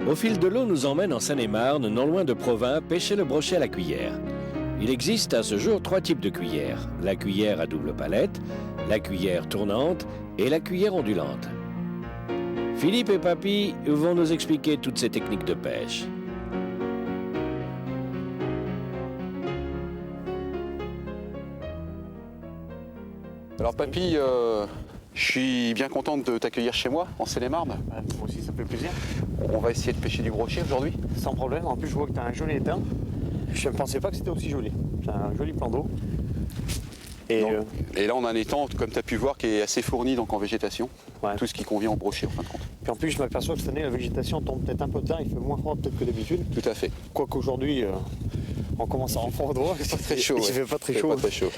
Au fil de l'eau nous emmène en Seine-et-Marne, non loin de Provins, pêcher le brochet à la cuillère. Il existe à ce jour 3 types de cuillères. La cuillère à double palette, la cuillère tournante et la cuillère ondulante. Philippe et Papy vont nous expliquer toutes ces techniques de pêche. Alors Papy, je suis bien contente de t'accueillir chez moi, en Seine-et-Marne. Moi aussi, ça me fait plaisir. On va essayer de pêcher du brochet aujourd'hui. Sans problème. En plus, je vois que tu as un joli étang. Je ne pensais pas que c'était aussi joli. C'est un joli plan d'eau. Et là, on a un étang, comme tu as pu voir, qui est assez fourni donc en végétation. Ouais. Tout ce qui convient au brochet, en fin de compte. Puis en plus, je m'aperçois que cette année, la végétation tombe peut-être un peu tard. Il fait moins froid peut-être que d'habitude. Tout à fait. Quoique aujourd'hui, on commence à refroidir. C'est pas très chaud. Il ouais. fait pas très C'est chaud. pas très chaud.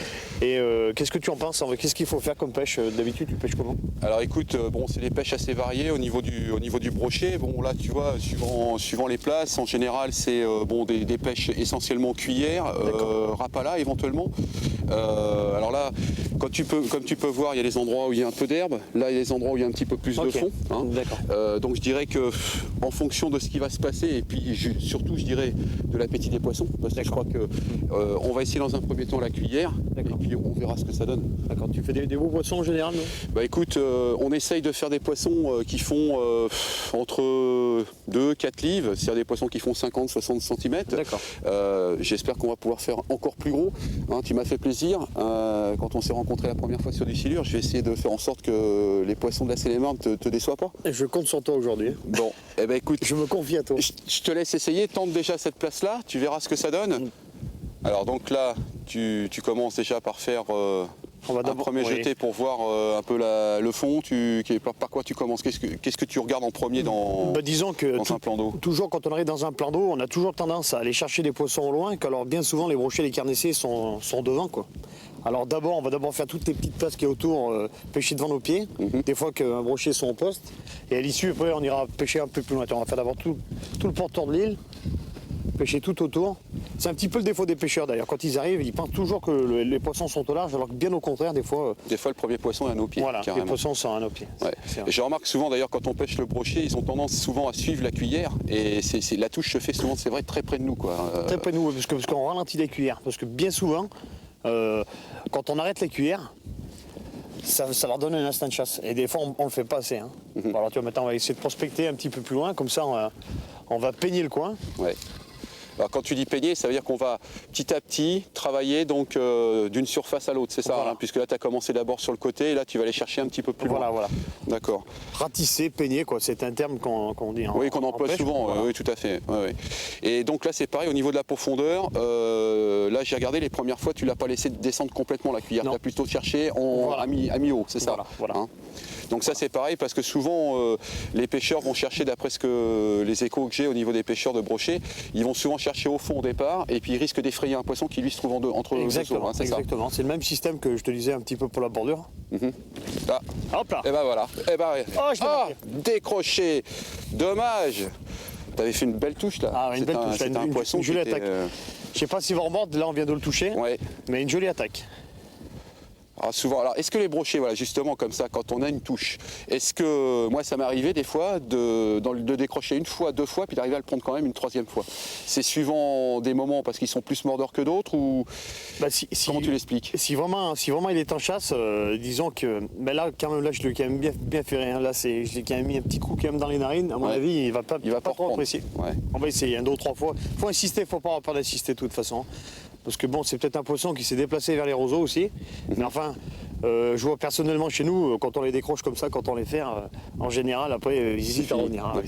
Et qu'est-ce que tu en penses? Qu'est-ce qu'il faut faire comme pêche? D'habitude, tu pêches comment? Alors écoute, bon, c'est des pêches assez variées au niveau du brochet. Bon là, tu vois, suivant les places, en général, c'est bon, des pêches essentiellement cuillère, rapala éventuellement. Alors là, comme tu peux voir, il y a des endroits où il y a un peu d'herbe. Là, il y a des endroits où il y a un petit peu plus de fond. Hein. Donc je dirais que en fonction de ce qui va se passer, et puis surtout, je dirais, de l'appétit des poissons, parce que je crois que on va essayer dans un premier temps la cuillère, et puis on verra ce que ça donne. D'accord. Tu fais des beaux poissons en général, non? Bah écoute, on essaye de faire des poissons qui font entre 2-4 livres, c'est-à-dire des poissons qui font 50-60 cm. D'accord. J'espère qu'on va pouvoir faire encore plus gros. Hein, tu m'as fait plaisir. Quand on s'est rencontrés la première fois sur du silure, je vais essayer de faire en sorte que les poissons de la Seine-et-Marne te déçoient pas. Je compte sur toi aujourd'hui. Bon, eh ben écoute, Je me confie à toi. je te laisse essayer, tente déjà cette place-là, tu verras ce que ça donne. Alors donc là, tu commences déjà par faire un premier jeté pour voir un peu le fond. Par quoi tu commences? Qu'est-ce que tu regardes en premier dans disons que un plan d'eau? Toujours quand on arrive dans un plan d'eau, on a toujours tendance à aller chercher des poissons au loin, qu'alors bien souvent les brochets, les carnessiers sont devant, quoi. Alors d'abord, on va faire toutes les petites places qui est autour, pêcher devant nos pieds, des fois qu'un brochet sont au poste, et à l'issue, après, on ira pêcher un peu plus loin. On va faire d'abord tout le porteur de l'île, pêcher tout autour. C'est un petit peu le défaut des pêcheurs d'ailleurs. Quand ils arrivent, ils pensent toujours que les poissons sont au large, alors que bien au contraire, des fois... Des fois, le premier poisson est à nos pieds. Voilà, carrément. les poissons sont à nos pieds. Ouais. Et je remarque souvent d'ailleurs quand on pêche le brochet, ils ont tendance souvent à suivre la cuillère, et la touche se fait souvent, c'est vrai, très près de nous, quoi. Très près de nous, parce qu'on ralentit les cuillères. Parce que bien souvent, quand on arrête les cuillères, ça leur donne un instinct de chasse. Et des fois, on le fait pas assez. Hein. Alors tu vois, maintenant, on va essayer de prospecter un petit peu plus loin, comme ça, on va peigner le coin. Ouais. Alors quand tu dis peigner, ça veut dire qu'on va petit à petit travailler donc d'une surface à l'autre, c'est ça, voilà. hein, puisque là tu as commencé d'abord sur le côté, et là tu vas aller chercher un petit peu plus loin. Voilà. D'accord. Ratisser, peigner, quoi. C'est un terme qu'on dit. Oui, qu'on emploie pêche, souvent, voilà. oui, tout à fait. Ouais. Et donc là c'est pareil au niveau de la profondeur. Là j'ai regardé les premières fois, tu l'as pas laissé descendre complètement la cuillère, tu as plutôt cherché à mi-haut, c'est ça. Voilà. Hein. Donc ça c'est pareil parce que souvent les pêcheurs vont chercher, d'après les échos que j'ai au niveau des pêcheurs de brochet, ils vont souvent chercher au fond au départ et puis ils risquent d'effrayer un poisson qui lui se trouve entre deux eaux. Hein, Exactement. C'est le même système que je te disais un petit peu pour la bordure. Là. Hop là. Et ben voilà. Et ben, décroché. Dommage. T'avais fait une belle touche là. Ah, une belle touche. C'était un poisson une jolie qui était, attaque. Je sais pas s'il va remordre, là on vient de le toucher. Ouais. Mais une jolie attaque. Alors est-ce que les brochets, voilà, justement comme ça, quand on a une touche, est-ce que moi ça m'est arrivé des fois de décrocher une fois, 2 fois, puis d'arriver à le prendre quand même une 3e fois? C'est suivant des moments parce qu'ils sont plus mordeurs que d'autres ou comment tu l'expliques? Si vraiment il est en chasse, disons que, mais là quand même je l'ai quand même bien fait rien. Là je l'ai quand même mis un petit coup quand même dans les narines. À mon avis, il va pas trop apprécier. Ouais. On va essayer 2 ou 3 fois. Faut insister, faut pas avoir peur d'insister de toute façon. Parce que bon, c'est peut-être un poisson qui s'est déplacé vers les roseaux aussi. Mais enfin, je vois personnellement chez nous, quand on les décroche comme ça, quand on les fait, en général, après, ils hésitent à revenir. Hein,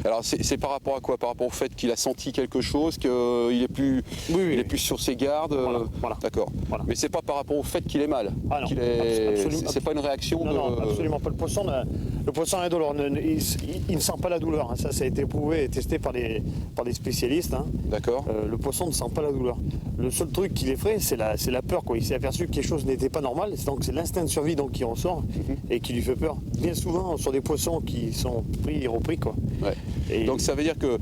alors c'est par rapport à quoi? Par rapport au fait qu'il a senti quelque chose, qu'il est plus, il est plus sur ses gardes. Voilà. D'accord. Voilà. Mais c'est pas par rapport au fait qu'il est mal. Ah non. C'est pas une réaction. Non, absolument pas. Le poisson indolore. Il ne sent pas la douleur. Hein. Ça a été prouvé et testé par des spécialistes. Hein. D'accord. Le poisson ne sent pas la douleur. Le seul truc qui l'effraie, c'est la peur, quoi. Il s'est aperçu que quelque chose n'était pas normal. Donc c'est l'instinct de survie qui ressort et qui lui fait peur. Bien souvent sur des poissons qui sont pris et repris, quoi. Ouais. Et Donc ça veut dire que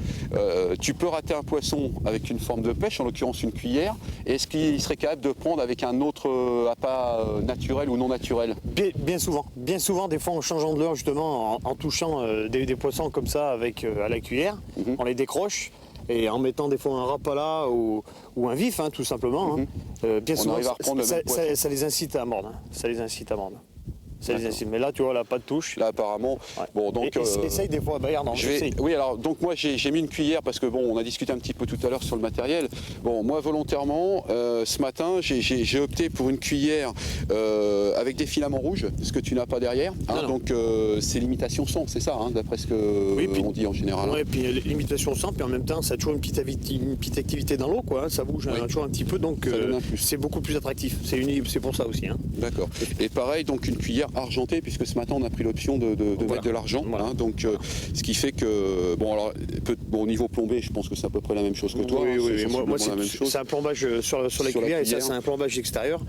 tu peux rater un poisson avec une forme de pêche, en l'occurrence une cuillère. Est-ce qu'il serait capable de prendre avec un autre appât naturel ou non naturel? bien souvent, des fois en changeant de leurre justement, en touchant des poissons comme ça avec à la cuillère, on les décroche. Et en mettant des fois un rapala ou un vif, hein, tout simplement, bien souvent, arrive à reprendre le même poisson. ça les incite à mordre. Hein. Ça les incite à mordre. Mais là, tu vois, là, pas de touche. Là, apparemment. Ouais. Bon, donc. Essaye des fois. Bah, regarde, Oui, alors, donc moi, j'ai mis une cuillère parce que, bon, on a discuté un petit peu tout à l'heure sur le matériel. Bon, moi, volontairement, ce matin, j'ai opté pour une cuillère avec des filaments rouges, ce que tu n'as pas derrière. Hein, Non. Donc, c'est l'imitation sang, c'est ça, hein, d'après ce que on dit en général. Ouais, puis l'imitation sang, puis en même temps, ça a toujours une petite activité dans l'eau, quoi. Hein, ça bouge toujours un petit peu, donc c'est beaucoup plus attractif. C'est pour ça aussi. Hein. D'accord. Et pareil, donc une cuillère argentée, puisque ce matin on a pris l'option de mettre de l'argent. Voilà. Hein, donc, ce qui fait que, bon, alors, au niveau plombé, je pense que c'est à peu près la même chose que toi. Oui, hein, oui, c'est moi la même chose. c'est un plombage sur la cuillère, et ça, c'est un plombage extérieur.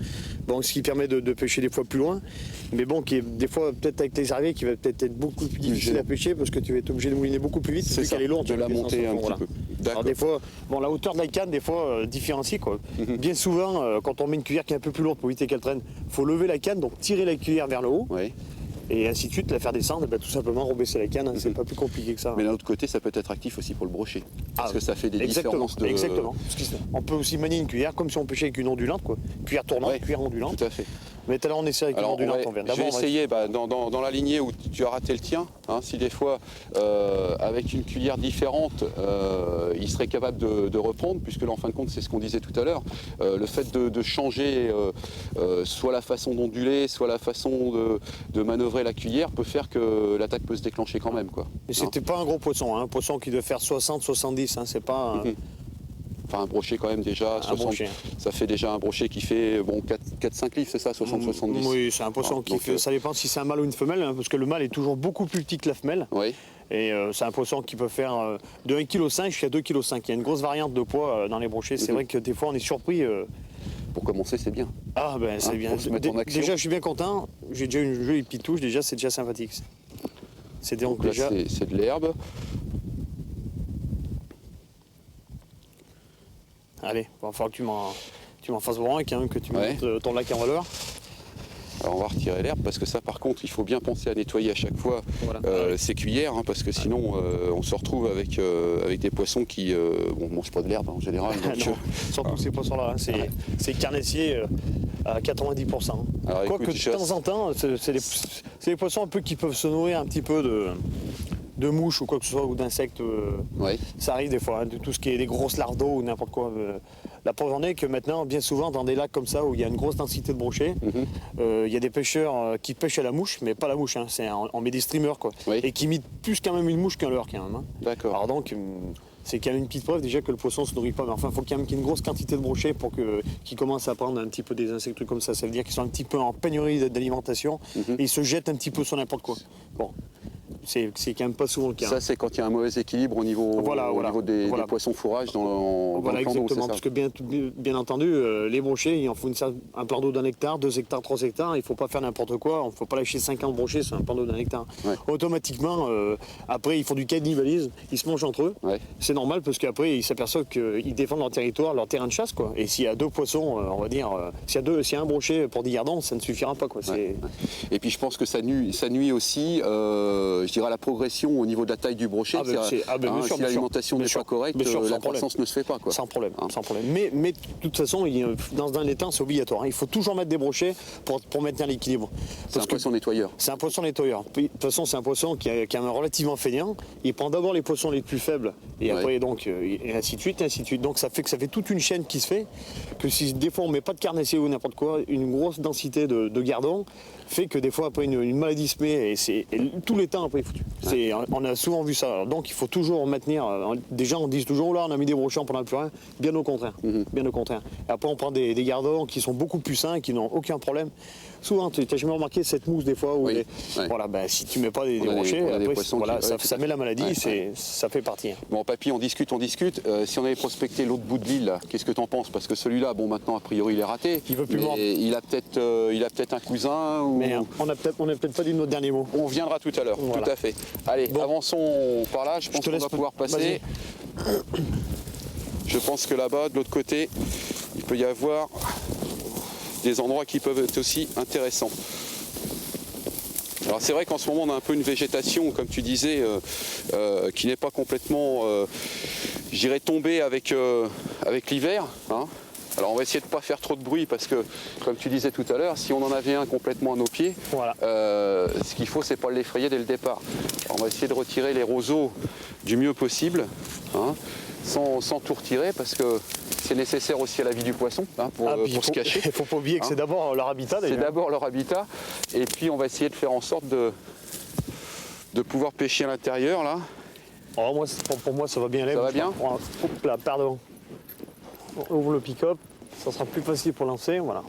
Bon, ce qui permet de pêcher des fois plus loin, mais bon, qui est des fois peut-être avec tes arrivées, qui va peut-être être beaucoup plus difficile à pêcher parce que tu vas être obligé de mouliner beaucoup plus vite, vu qu'elle est lourde. De la monter un petit peu. Alors des fois, bon, la hauteur de la canne, des fois, différencie quoi. Bien souvent, quand on met une cuillère qui est un peu plus lourde pour éviter qu'elle traîne, faut lever la canne, donc tirer la cuillère vers le haut. Oui. Et ainsi de suite, la faire descendre, et ben, tout simplement rebaisser la canne, hein, c'est pas plus compliqué que ça. Mais d'un autre côté, ça peut être actif aussi pour le brochet. Parce que ça fait des différences de. Exactement. On peut aussi manier une cuillère comme si on pêchait avec une ondulante, quoi. Cuillère tournante, cuillère ondulante. Tout à fait. Mais tout à l'heure, on essaie avec une ondulante. Je vais essayer dans la lignée où tu as raté le tien, hein, si des fois, avec une cuillère différente, il serait capable de reprendre, puisque là, en fin de compte, c'est ce qu'on disait tout à l'heure. Le fait de changer soit la façon d'onduler, soit la façon de manœuvrer la cuillère peut faire que l'attaque peut se déclencher quand même, quoi. Mais c'était pas un gros poisson, hein, un poisson qui devait faire 60-70, hein, c'est pas... Enfin, un brochet quand même déjà, 60, ça fait déjà un brochet qui fait 4-5 livres, c'est ça, 60-70. Oui, c'est un poisson qui fait, ça dépend si c'est un mâle ou une femelle, hein, parce que le mâle est toujours beaucoup plus petit que la femelle. Oui. Et c'est un poisson qui peut faire de 1,5 kg jusqu'à 2,5 kg. Il y a une grosse variante de poids dans les brochets. C'est vrai que des fois on est surpris. Pour commencer, c'est bien. Ah ben c'est bien. Pour se mettre en action. Déjà je suis bien content. J'ai déjà une jolie petite touche, déjà c'est déjà sympathique. C'est donc là, déjà... c'est de l'herbe. Allez, il va falloir que tu m'en fasses voir un, quand même, que tu montes ton lac en valeur. Alors on va retirer l'herbe parce que ça par contre il faut bien penser à nettoyer à chaque fois ces cuillères hein, parce que sinon on se retrouve avec des poissons qui ne mangent pas de l'herbe en général. Donc, surtout ces poissons-là, hein, c'est carnassier à 90%. Quoique de temps en temps, c'est des poissons un peu qui peuvent se nourrir un petit peu de mouches ou quoi que ce soit, ou d'insectes. Ça arrive des fois, hein, de tout ce qui est des grosses lardos ou n'importe quoi. La preuve en est que maintenant, bien souvent, dans des lacs comme ça, où il y a une grosse densité de brochets, il y a des pêcheurs qui pêchent à la mouche, mais pas la mouche, hein, on met des streamers, quoi, et qui imitent plus quand même une mouche qu'un leurre, quand même. Hein. D'accord. Alors donc, c'est quand même une petite preuve déjà que le poisson ne se nourrit pas, mais enfin, il faut quand même qu'il y ait une grosse quantité de brochets pour qu'il commence à prendre un petit peu des insectes comme ça. Ça veut dire qu'ils sont un petit peu en pénurie d'alimentation, et ils se jettent un petit peu sur n'importe quoi. Bon. C'est quand même pas souvent le cas. Ça, c'est quand il y a un mauvais équilibre au niveau des poissons fourrages dans le plan d'eau. Exactement, parce que bien entendu, les brochets, il en faut un plan d'eau d'1 hectare, 2 hectares, 3 hectares. Il ne faut pas faire n'importe quoi. Il ne faut pas lâcher 50 brochets sur un plan d'eau d'1 hectare. Automatiquement, après, ils font du cannibalisme. Ils se mangent entre eux. C'est normal parce qu'après, ils s'aperçoivent qu'ils défendent leur territoire, leur terrain de chasse, quoi. Et s'il y a 2 poissons, on va dire, s'il y a un brochet pour 10 gardons, ça ne suffira pas, quoi. Et puis, je pense que ça nuit aussi, je dirais, à la progression au niveau de la taille du brochet. Si l'alimentation n'est pas correcte, la croissance ne se fait pas, quoi. Sans problème. Mais de toute façon, dans un étang, c'est obligatoire. Hein. Il faut toujours mettre des brochets pour maintenir l'équilibre. C'est un poisson nettoyeur. C'est un poisson nettoyeur. De toute façon, c'est un poisson qui est relativement feignant. Il prend d'abord les poissons les plus faibles, et après, donc, et ainsi de suite, et ainsi de suite. Donc, ça fait toute une chaîne qui se fait, que si des fois on met pas de carnassier ou n'importe quoi, une grosse densité de gardons fait que des fois, après, une maladie se met, et tout l'étang après est foutu. On a souvent vu ça. Alors, donc il faut toujours maintenir. Des gens disent toujours, là on a mis des brochets, on prend plus rien. Bien au contraire. Bien au contraire. Et après on prend des gardons qui sont beaucoup plus sains, qui n'ont aucun problème. Souvent, tu n'as jamais remarqué cette mousse des fois où voilà, ben, si tu mets pas des brochets, après, ça met la maladie, ça fait partie. Bon, papy, on discute. Si on avait prospecté l'autre bout de l'île, qu'est-ce que tu en penses? Parce que celui-là, bon, maintenant, a priori, il est raté. Il veut plus mordre. Il a peut-être un cousin. Mais on n'a peut-être pas dit notre dernier mot. On viendra tout à l'heure. Tout à à fait. Allez, Bon. avançons par là, je pense te qu'on laisse va pouvoir passer. Je pense que là-bas, de l'autre côté, il peut y avoir des endroits qui peuvent être aussi intéressants. Alors c'est vrai qu'en ce moment on a un peu une végétation, comme tu disais, qui n'est pas complètement, je dirais, tombée avec l'hiver. Hein. Alors on va essayer de ne pas faire trop de bruit parce que, comme tu disais tout à l'heure, si on en avait un complètement à nos pieds, Voilà. ce qu'il faut c'est pas l'effrayer dès le départ. Alors, on va essayer de retirer les roseaux du mieux possible, hein, sans tout retirer parce que c'est nécessaire aussi à la vie du poisson, hein, pour se cacher. Il ne faut pas oublier que Hein. c'est d'abord leur habitat. C'est d'abord leur habitat et puis on va essayer de faire en sorte de pouvoir pêcher à l'intérieur là. Oh, moi, pour moi, ça va bien aller. Ça va bien. Hop là, pardon. On ouvre le pick-up, ça sera plus facile pour lancer, voilà.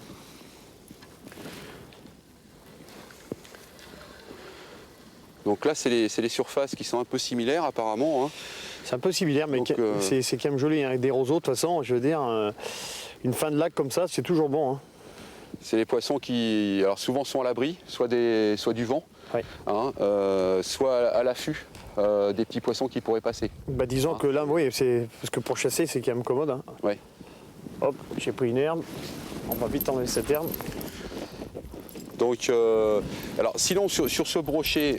Donc là c'est les surfaces qui sont un peu similaires apparemment. Hein. C'est un peu similaire, mais Donc, c'est quand même joli, hein, avec des roseaux. De toute façon, je veux dire, une fin de lac comme ça, c'est toujours bon. Hein. C'est les poissons qui, alors souvent sont à l'abri, soit du vent, Ouais. hein, soit à l'affût des petits poissons qui pourraient passer. Bah, disons que là, oui, parce que pour chasser, c'est quand même commode. Hein. Ouais. Hop, j'ai pris une herbe. On va vite enlever cette herbe. Donc, alors sinon sur ce brochet,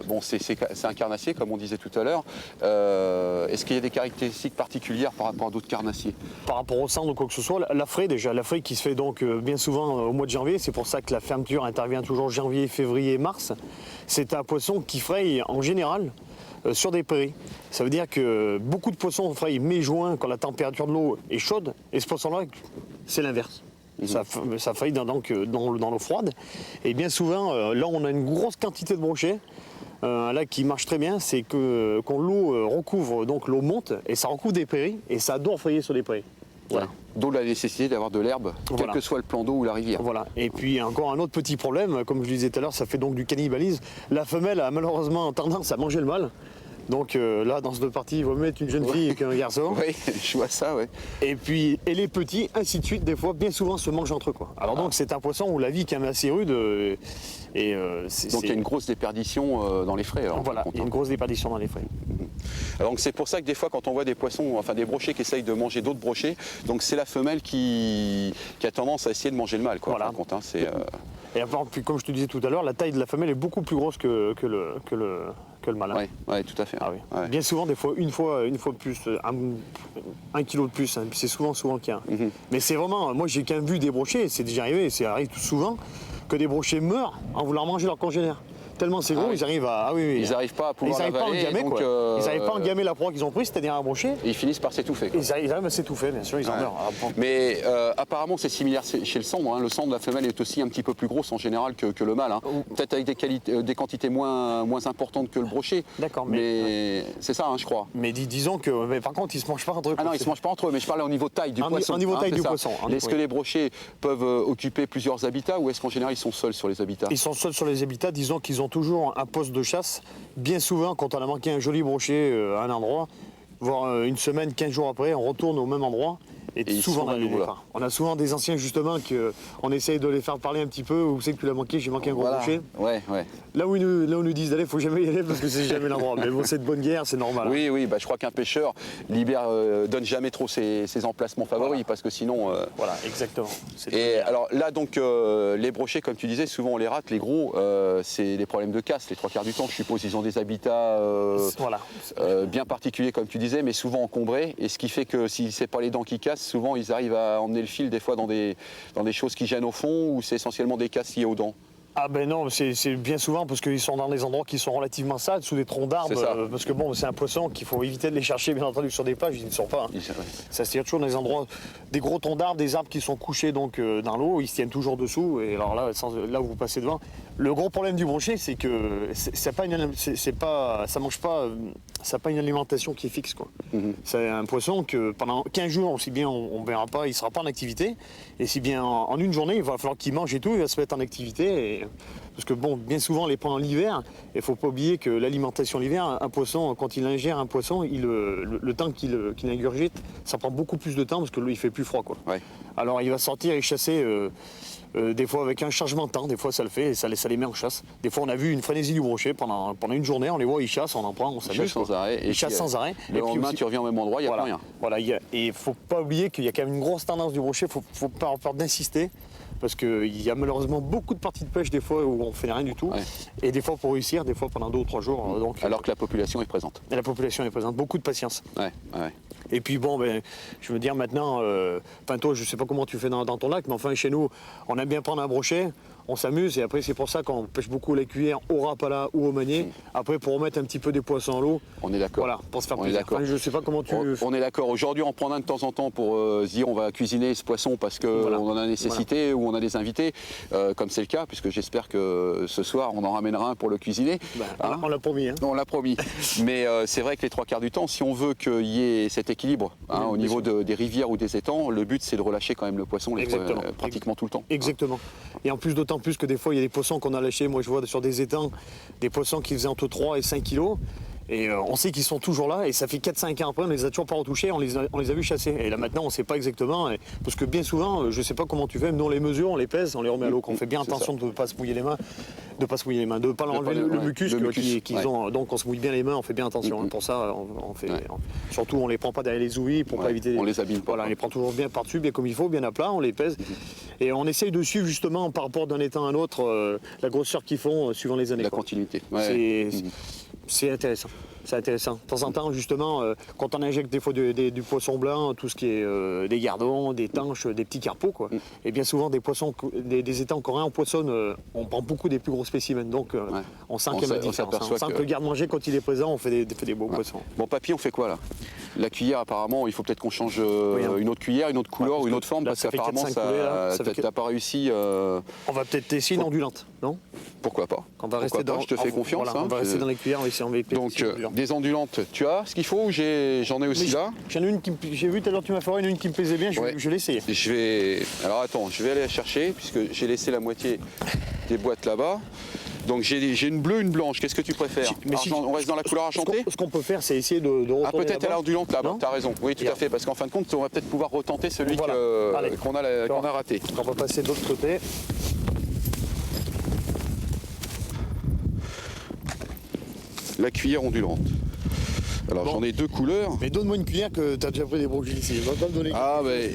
bon c'est un carnassier comme on disait tout à l'heure. Est-ce qu'il y a des caractéristiques particulières par rapport à d'autres carnassiers? Par rapport au cendre ou quoi que ce soit, la fraie déjà, la fraie qui se fait donc bien souvent au mois de janvier, c'est pour ça que la fermeture intervient toujours janvier, février, mars. C'est un poisson qui fraye en général sur des prairies. Ça veut dire que beaucoup de poissons frayent mai-juin quand la température de l'eau est chaude, et ce poisson-là, c'est l'inverse. Ça faillit dans l'eau froide. Et bien souvent, là on a une grosse quantité de brochets. Un lac qui marche très bien, c'est que quand l'eau recouvre, donc l'eau monte et ça recouvre des prairies et ça adore frayer sur les prairies. Voilà. D'où la nécessité d'avoir de l'herbe, Voilà. quel que soit le plan d'eau ou la rivière. Voilà. Et puis encore un autre petit problème, comme je le disais tout à l'heure, ça fait donc du cannibalisme. La femelle a malheureusement tendance à manger le mâle. Donc là, dans cette partie, il vaut mieux mettre une jeune fille qu'un garçon. Oui, je vois ça, oui. Et puis, et les petits, ainsi de suite, des fois, bien souvent, se mangent entre eux, quoi. Alors donc, c'est un poisson où la vie est quand même assez rude. Donc il y a une grosse déperdition dans les frais. Alors, Voilà, il y a une grosse déperdition dans les frais. Alors, donc c'est pour ça que des fois, quand on voit des poissons, enfin des brochets qui essayent de manger d'autres brochets, donc c'est la femelle qui a tendance à essayer de manger le mâle, quoi. Voilà. En fin de compte, hein, c'est, Et puis, comme je te disais tout à l'heure, la taille de la femelle est beaucoup plus grosse que le mâle. Hein. ouais, tout à fait. Ah oui. Ouais. Bien souvent, des fois, une fois de plus, un kilo de plus, hein. C'est souvent qu'il y a. Mais c'est vraiment, moi j'ai quand même vu des brochets, c'est déjà arrivé, ça arrive tout souvent, que des brochets meurent en voulant manger leur congénère. Tellement c'est gros, oui. ils arrivent à. Ah oui, oui. Ils n'arrivent pas à pouvoir Ils n'arrivent pas à l'avaler, engamer, donc, quoi. Ils n'arrivent pas à engamer la proie qu'ils ont prise, c'est-à-dire un brochet. Et ils finissent par s'étouffer, quoi. Ils arrivent à s'étouffer, bien sûr, ils en Ouais. meurent. Ah, bon. Mais apparemment c'est similaire chez le cendre. Hein. Le cendre de la femelle est aussi un petit peu plus grosse en général que le mâle. Hein. Peut-être avec des quantités moins importantes que le brochet. D'accord, mais c'est ça, hein, je crois. Mais disons que. Mais par contre, ils se mangent pas entre eux. Ah non, quoi. ils se mangent pas entre eux, mais je parlais au niveau taille du poisson. Au niveau taille c'est du ça. poisson. Hein, Est-ce oui. que les brochets peuvent occuper plusieurs habitats ou est-ce qu'en général ils sont seuls sur les habitats? Ils sont seuls sur les habitats, disons qu'ils ont toujours un poste de chasse. Bien souvent, quand on a manqué un joli brochet à un endroit, voire une semaine, 15 jours après, on retourne au même endroit. Et ils souvent, sont à nouveau là. on a souvent des anciens justement qu'on essaye de les faire parler un petit peu. Vous savez que tu l'as manqué, j'ai manqué un gros Voilà. brochet. Ouais. Là où ils nous disent d'aller, il faut jamais y aller parce que c'est jamais l'endroit. Mais bon, c'est de bonne guerre, c'est normal. hein. Oui, bah, je crois qu'un pêcheur donne jamais trop ses emplacements favoris Voilà. parce que sinon. Voilà, exactement. C'est de Et bonne guerre. alors là, donc, les brochets, comme tu disais, souvent on les rate. Les gros, c'est des problèmes de casse. Les trois quarts du temps, je suppose, ils ont des habitats Voilà. bien particuliers, comme tu disais, mais souvent encombrés. Et ce qui fait que si c'est pas les dents qui cassent, souvent ils arrivent à emmener le fil des fois dans des choses qui gênent au fond, ou c'est essentiellement des casses liées aux dents. Ah ben non, c'est bien souvent parce qu'ils sont dans des endroits qui sont relativement sales, sous des troncs d'arbres. C'est ça. Parce que bon, c'est un poisson qu'il faut éviter de les chercher, bien entendu, sur des plages, ils ne sont pas. Hein. Ça se tient toujours dans des endroits, des gros troncs d'arbres, des arbres qui sont couchés donc dans l'eau, ils se tiennent toujours dessous. Et alors là, là où vous passez devant, le gros problème du brochet, c'est que ça mange pas, ça n'a pas une alimentation qui est fixe, quoi. C'est un poisson que pendant 15 jours, aussi bien on ne verra pas, il ne sera pas en activité. Et si bien en une journée, il va falloir qu'il mange et tout, il va se mettre en activité. Parce que bon, bien souvent, pendant l'hiver, il ne faut pas oublier que l'alimentation l'hiver, un poisson, quand il ingère un poisson, le temps qu'il ingurgite, ça prend beaucoup plus de temps parce que lui, il fait plus froid, quoi. Ouais. Alors il va sortir et chasser Des fois avec un chargement de temps, des fois ça le fait et ça les met en chasse. Des fois on a vu une frénésie du brochet pendant une journée, on les voit, ils chassent, on en prend, on s'amuse. Ils chassent sans arrêt. Ils chassent sans arrêt. Le lendemain, tu reviens au même endroit, il n'y a voilà, pas rien. Voilà, et il ne faut pas oublier qu'il y a quand même une grosse tendance du brochet, il ne faut pas avoir peur d'insister. Parce qu'il y a malheureusement beaucoup de parties de pêche des fois où on ne fait rien du tout. Ouais. Et des fois pour réussir, des fois pendant 2 ou 3 jours. Donc, alors que la population est présente. Et la population est présente, beaucoup de patience. Ouais. Et puis bon, je veux dire maintenant, toi je ne sais pas comment tu fais dans ton lac, mais enfin chez nous, on aime bien prendre un brochet, on s'amuse et après c'est pour ça qu'on pêche beaucoup la cuillère au rapala ou au manier. Après pour remettre un petit peu des poissons à l'eau. On est d'accord. Voilà, pour se faire plaisir. Enfin, je ne sais pas comment tu... On est d'accord. Aujourd'hui on prend un de temps en temps pour se dire on va cuisiner ce poisson parce qu'on en a nécessité ou on a des invités, comme c'est le cas, puisque j'espère que ce soir on en ramènera un pour le cuisiner. On l'a promis. On l'a promis. Mais c'est vrai que les 3/4 du temps, si on veut qu'il y ait cet équilibre au niveau des rivières ou des étangs, le but c'est de relâcher quand même le poisson pratiquement tout le temps. Exactement. Et en plus, d'autant plus que des fois il y a des poissons qu'on a lâchés, moi je vois sur des étangs, des poissons qui faisaient entre 3 et 5 kilos. Et on sait qu'ils sont toujours là et ça fait 4-5 ans après, on les a toujours pas retouchés, on les a vus chasser. Et là maintenant on ne sait pas exactement, parce que bien souvent, je ne sais pas comment tu fais, nous on les mesure, on les pèse, on les remet à l'eau, qu'on fait bien attention de ne pas se mouiller les mains, de ne pas leur enlever le mucus qu'ils ont. Donc on se mouille bien les mains, on fait bien attention. Pour ça, surtout on les prend pas derrière les ouïes pour pas éviter. On les abîme pas. Voilà, on les prend toujours bien par-dessus, bien comme il faut, bien à plat, on les pèse. Et on essaye de suivre justement par rapport d'un étang à un autre la grosseur qu'ils font suivant les années. La continuité. C'est intéressant. C'est intéressant. De temps en temps, justement, quand on injecte des fois du poisson blanc, tout ce qui est des gardons, des tanches, des petits carpeaux, quoi. Et bien souvent, des poissons, des étangs coréens, on poissonne, on prend beaucoup des plus gros spécimens. Donc, on sent qu'il y a une différence. On sent que le garde-manger, quand il est présent, on fait des beaux poissons. Bon, papy, on fait quoi là? La cuillère, apparemment, il faut peut-être qu'on change une autre cuillère, une autre couleur ou une autre forme, parce qu'apparemment, t'as pas réussi. On va peut-être essayer une ondulante, non? Pourquoi pas? Je te fais confiance. On va rester dans les cuillères, on va essayer donc, des ondulantes, tu as ce qu'il faut ou j'en ai aussi là? J'en ai une j'ai vu tout à l'heure tu m'as fait une qui me plaisait bien, je vais l'essayer. Alors attends, je vais aller la chercher puisque j'ai laissé la moitié des boîtes là-bas. Donc j'ai une bleue, une blanche, qu'est-ce que tu préfères? On reste dans la couleur argentée? Ce qu'on peut faire, c'est essayer de retourner peut-être à l'ondulante là-bas, t'as raison. Oui, tout à fait, parce qu'en fin de compte, on va peut-être pouvoir retenter celui qu'on a raté. On va passer de l'autre côté. La cuillère ondulante. Alors j'en ai 2 couleurs. Mais donne-moi une cuillère que tu as déjà pris des brochets ici. Je vais pas me donner.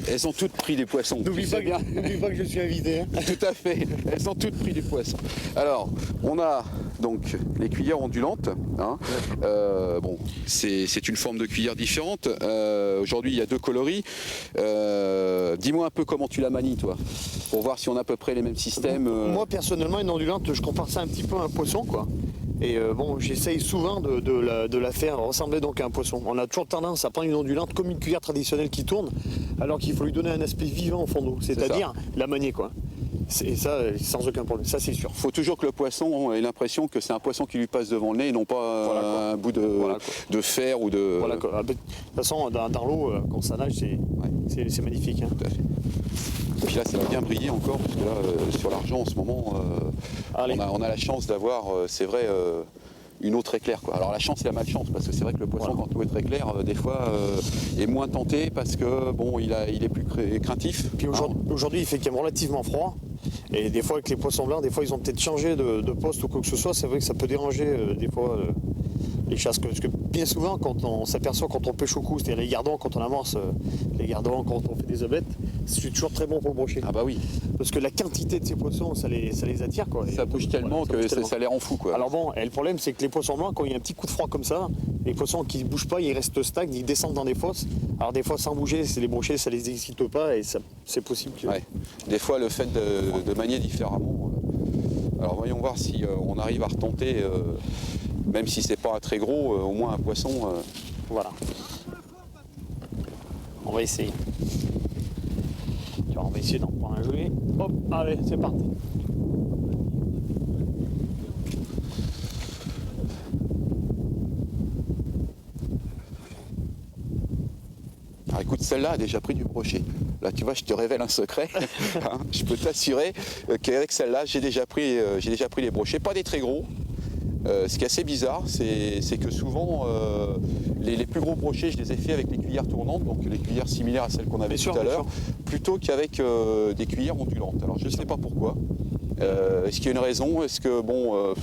Elles ont toutes pris des poissons. N'oublie pas que je suis invité. Hein. Tout à fait. Elles ont toutes pris des poissons. Alors on a donc les cuillères ondulantes. C'est une forme de cuillère différente. Aujourd'hui il y a 2 coloris. Dis-moi un peu comment tu la manies toi, pour voir si on a à peu près les mêmes systèmes. Moi personnellement une ondulante, je compare ça un petit peu à un poisson quoi. Et j'essaye souvent de la faire ressembler donc à un poisson. On a toujours tendance à prendre une ondulante comme une cuillère traditionnelle qui tourne, alors qu'il faut lui donner un aspect vivant au fond d'eau, c'est-à-dire la manier quoi. Et ça, sans aucun problème, ça c'est sûr. Il faut toujours que le poisson ait l'impression que c'est un poisson qui lui passe devant le nez et non pas un bout de fer ou de... Voilà quoi. De toute façon, dans l'eau, quand ça nage, c'est magnifique. Hein. Tout à fait. Et puis là, ça va bien briller encore, parce que là, sur l'argent, en ce moment, on a la chance d'avoir, c'est vrai, une eau très claire, quoi. Alors la chance et la malchance, parce que c'est vrai que le poisson, quand l'eau est très claire, des fois, est moins tenté, parce que, bon, il est plus craintif. Puis aujourd'hui, il fait quand même relativement froid. Et des fois, avec les poissons blancs, des fois, ils ont peut-être changé de poste ou quoi que ce soit. C'est vrai que ça peut déranger, des fois, les chasses. Parce que bien souvent, quand on s'aperçoit, quand on pêche au cou, c'est-à-dire les gardons, quand on amorce les gardons, quand on fait des abettes, c'est toujours très bon pour le brochet. Ah bah oui. Parce que la quantité de ces poissons, ça les attire, quoi. Ça bouge tellement que ça les rend fous, quoi. Alors bon, et le problème, c'est que les poissons blancs, quand il y a un petit coup de froid comme ça, les poissons qui ne bougent pas, ils restent stables, ils descendent dans des fosses. Alors des fois, sans bouger, c'est les brochets, ça les excite pas et c'est possible que... Ouais. Des fois, le fait de manier différemment. Alors voyons voir si on arrive à retenter, même si c'est pas très gros, au moins un poisson. Voilà. On va essayer. On va essayer d'en prendre un joli. Hop, allez, c'est parti. Alors écoute, celle-là a déjà pris du brochet. Là, tu vois, je te révèle un secret. Hein, je peux t'assurer qu'avec celle-là, j'ai déjà pris les brochets. Pas des très gros, Ce qui est assez bizarre, c'est que souvent, les plus gros brochets, je les ai fait avec les cuillères tournantes, donc les cuillères similaires à celles qu'on avait tout à l'heure, plutôt qu'avec des cuillères ondulantes. Alors je ne sais pas pourquoi. Est-ce qu'il y a une raison? Est-ce que, bon,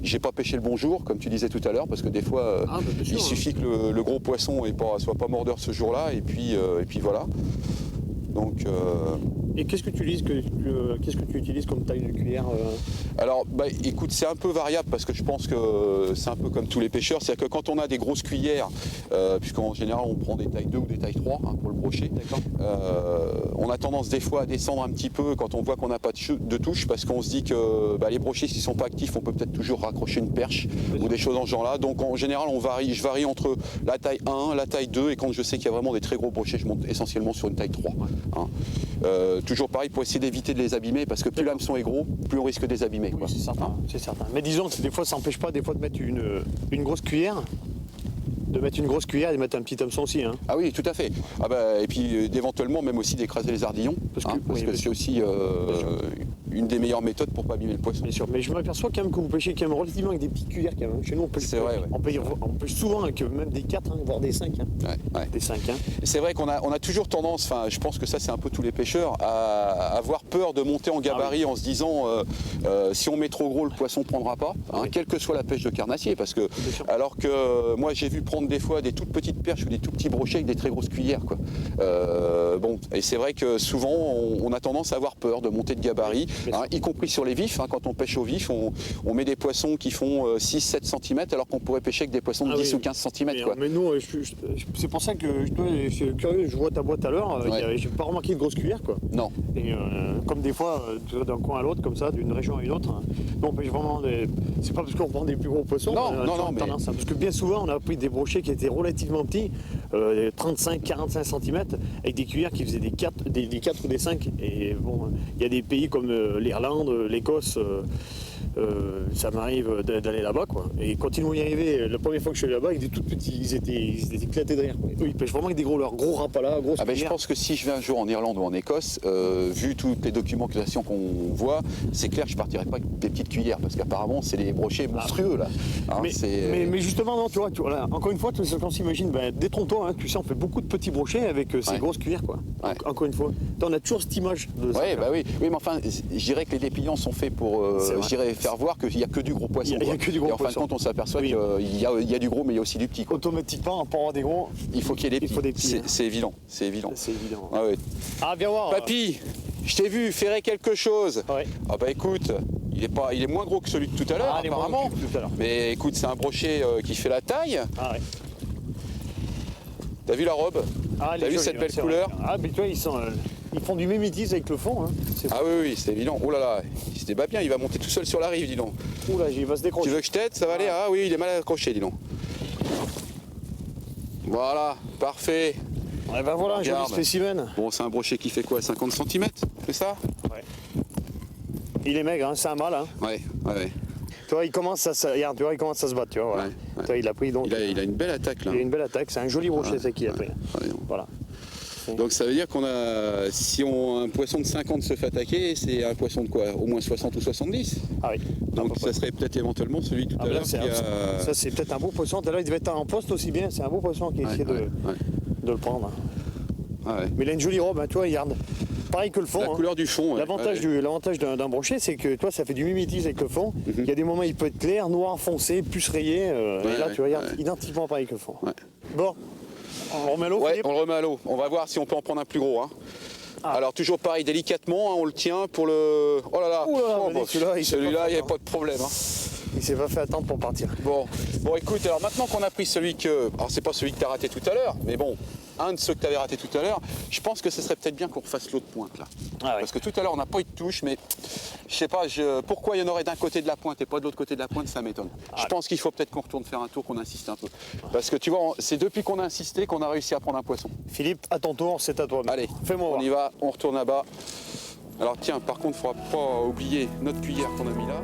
j'ai pas pêché le bon jour, comme tu disais tout à l'heure, parce que des fois, il suffit que le gros poisson soit pas mordeur ce jour-là, et puis voilà. Donc, Et qu'est-ce que tu utilises comme taille de cuillère Alors, écoute, c'est un peu variable parce que je pense que c'est un peu comme tous les pêcheurs. C'est-à-dire que quand on a des grosses cuillères, puisqu'en général on prend des tailles 2 ou des tailles 3 pour le brochet, on a tendance des fois à descendre un petit peu quand on voit qu'on n'a pas de touche parce qu'on se dit que les brochets, s'ils ne sont pas actifs, on peut peut-être toujours raccrocher une perche ou des choses dans ce genre-là. Donc en général, je varie entre la taille 1, la taille 2 et quand je sais qu'il y a vraiment des très gros brochets, je monte essentiellement sur une taille 3. Hein. Toujours pareil pour essayer d'éviter de les abîmer parce que plus l'hameçon est gros, plus on risque de les abîmer. Oui, c'est certain, c'est certain. Mais disons que des fois ça n'empêche pas des fois de mettre une grosse cuillère. De mettre une grosse cuillère et de mettre un petit hameçon aussi. Hein. Ah oui, tout à fait. Et puis éventuellement même aussi d'écraser les ardillons, parce que c'est aussi une des meilleures méthodes pour ne pas abîmer le poisson. Bien sûr, mais je m'aperçois quand même que vous pêchez quand même relativement avec des petites cuillères quand même. Chez nous, on pêche, on pêche souvent avec même des 4, voire des 5. Des 5. C'est vrai qu'on a toujours tendance, je pense que ça c'est un peu tous les pêcheurs, à avoir peur de monter en gabarit en se disant si on met trop gros, le poisson ne prendra pas, quelle que soit la pêche de carnassier. Parce que, alors que moi j'ai vu prendre des fois des toutes petites perches ou des tout petits brochets avec des très grosses cuillères. Et c'est vrai que souvent on a tendance à avoir peur de monter de gabarit, y compris sur les vifs. Quand on pêche au vif, on met des poissons qui font 6-7 cm alors qu'on pourrait pêcher avec des poissons de 10 ou 15 cm. Mais nous, c'est pour ça que je suis curieux, je vois ta boîte à l'heure, j'ai pas remarqué de grosses cuillères. Non. Et comme des fois, d'un coin à l'autre, comme ça, d'une région à une autre, nous on pêche vraiment c'est pas parce qu'on prend des plus gros poissons, parce que bien souvent on a pris des brochets qui étaient relativement petits, 35-45 cm, avec des cuillères qui faisaient des 4 ou des 5. Et bon, il y a des pays comme l'Irlande, l'Écosse, ça m'arrive d'aller là-bas, quoi. Et quand ils vont y arriver, la première fois que je suis allé là-bas, ils étaient tout petits, ils étaient éclatés derrière, quoi. Eux, ils pêchent vraiment avec des leurs gros rapalas, grosses cuillères. Je pense que si je vais un jour en Irlande ou en Écosse, vu toutes les documentations qu'on voit, c'est clair que je partirai pas avec des petites cuillères, parce qu'apparemment c'est des brochets monstrueux là. Mais justement, non, tu vois là, encore une fois, quand on s'imagine, détrompe-toi, tu sais, on fait beaucoup de petits brochets avec ces grosses cuillères, quoi. Encore une fois, on a toujours cette image de ça. Oui, mais enfin, je dirais que les dépliants sont faits pour, faire voir qu'il n'y a que du gros poisson. Il y a que du gros poisson. En fin de compte, on s'aperçoit qu'il y a du gros, mais il y a aussi du petit. Automatiquement, pour avoir des gros, il faut qu'il y ait des petits. petits. C'est évident. C'est évident. Viens voir. Papy, je t'ai vu faire quelque chose. Ouais. Écoute, il est moins gros que celui de tout à l'heure, apparemment. Mais écoute, c'est un brochet qui fait la taille. T'as vu la robe? T'as vu cette belle couleur? Mais toi, ils font du mimétisme avec le fond. Oui, c'est évident. Oh là là, il se débat bien, il va monter tout seul sur la rive, dis donc. Oula, il va se décrocher. Tu veux que je t'aide? Ça va aller? Ah oui, il est mal accroché, dis donc. Voilà, parfait. Voilà, un joli spécimen. Bon, c'est un brochet qui fait quoi? 50 cm? C'est ça? Ouais. Il est maigre, c'est un mâle. Ouais. Tu vois, il commence à se battre, tu vois. Voilà. Tu vois, il a pris donc. Il a une belle attaque là. Il a une belle attaque, c'est un joli brochet, ça qu'il a pris. Voilà. Donc ça veut dire si un poisson de 50 se fait attaquer, c'est un poisson de quoi? Au moins 60 ou 70? Donc ça serait peut-être éventuellement celui tout à l'heure qui a... Ça c'est peut-être un beau poisson. Là il devait être en poste aussi bien, c'est un beau poisson qui essaie de le prendre. Mais il a une jolie robe, tu vois, regarde. Pareil que le fond. La couleur du fond. L'avantage d'un brochet, c'est que toi, ça fait du mimétisme avec le fond. Il y a des moments, il peut être clair, noir, foncé, plus rayé. Et là, tu vois, regarde, identiquement pareil que le fond. Bon, on remet à l'eau. On le remet à l'eau. On va voir si on peut en prendre un plus gros. Alors toujours pareil, délicatement, on le tient pour le... Oh là là, celui-là, il n'y a pas de problème. Il s'est pas fait attendre pour partir. Bon, écoute, alors maintenant qu'on a pris celui que... Alors c'est pas celui que tu as raté tout à l'heure, mais bon, un de ceux que tu avais raté tout à l'heure, je pense que ce serait peut-être bien qu'on refasse l'autre pointe là. Parce que tout à l'heure on n'a pas eu de touche, mais je sais pas, pourquoi il y en aurait d'un côté de la pointe et pas de l'autre côté de la pointe, ça m'étonne. Je pense qu'il faut peut-être qu'on retourne faire un tour, qu'on insiste un peu. Parce que tu vois, c'est depuis qu'on a insisté qu'on a réussi à prendre un poisson. Philippe, à ton tour, c'est à toi. Allez, fais-moi voir. On y va, on retourne là-bas. Alors tiens, par contre, il ne faudra pas oublier notre cuillère qu'on a mis là.